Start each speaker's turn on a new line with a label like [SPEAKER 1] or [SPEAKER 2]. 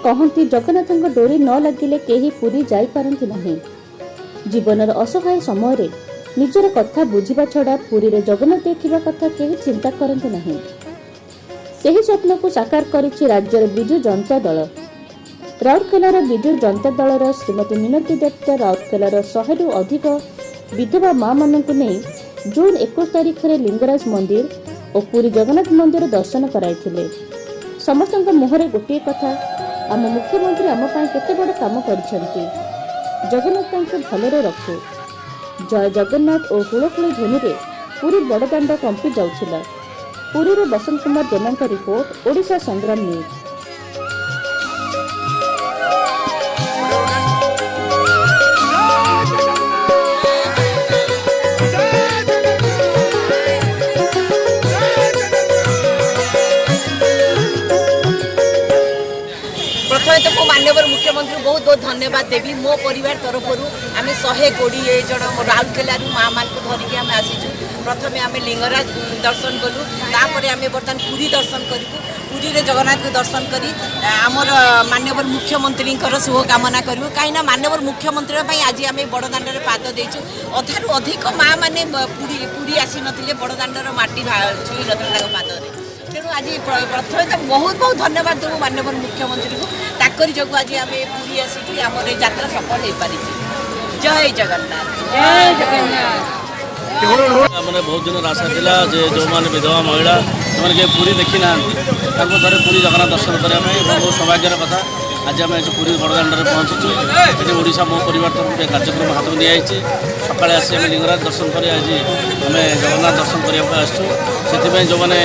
[SPEAKER 1] कहती जगन्नाथ डोरी न लगिले केही पुरी जाई पारंती नहीं। जीवनर असहाय समय रे निजर कथा बुझिबा छड़ा पुरी रे जगन्नाथ देखिबा कथा केही चिंता करंती नहीं। सेही स्वप्न को साकार करिछि राज्यर बिजु जनता दल। राउरकेलार बिजु जनता दलर श्रीमती मिनती दत्त राउरकेलार 100 रु अधिक विधवा माँ मानक नहीं जून 21 तारिख में लिंगराज मंदिर और पुरी जगन्नाथ मंदिर दर्शन कराइथिले। समस्त मुहरे गोटे कथा, आम मुख्यमंत्री आम केते बड़ काम करिसेंती, जगन्नाथ को भलरे रखु। जय जगन्नाथ और हुलहुली ध्वनि रे पुरी बड़दाण्ड कंपी जाउछिला। पुरी रे बसंत कुमार जेना का रिपोर्ट, ओडिशा संग्राम न्यूज।
[SPEAKER 2] प्रथम तो मो माननीय मुख्यमंत्री बहुत बहुत धन्यवाद देवी। मो परिवार तरफ आम 120 जन राउरकेला माँ मान को धरिकी आम आसीचु। प्रथम आम लिंगराज दर्शन कलु, तापर आम बर्तमान पुरी दर्शन करूँ। पुरी रे जगन्नाथ को दर्शन करी आमर माननीय मुख्यमंत्री शुभकामना करूँ। कहीं माननीय मुख्यमंत्री आज आम बड़दाण्ड पाद देचु। अधारू अधिक माँ मैंने पुरी आसी नथिले, बड़दाण्डर माटी छुई नथिले पाद। तेणु आज प्रथम तो बहुत बहुत धन्यवाद देवु माननीय मुख्यमंत्री को। ताकरी जो आज आम पुरी आसिक आम यात्रा सफल हो पारी। जय जगन्नाथ, जय जगन्नाथ।
[SPEAKER 3] मैंने बहुत दिन आशा था जो मैंने विधवा महिला जो पूरी देखी ना थे पूरी जगन्नाथ दर्शन करने बहुत सौभाग्यर कथा। आज आम पूरी बड़दाण्ड में पहुँचीचु। ये ओडिशा मो परिवार तरफ कार्यक्रम हाथ में दिखाई सका आसी लिंगराज दर्शन कर आज आम जगन्नाथ दर्शन करने आसु। से जो मैंने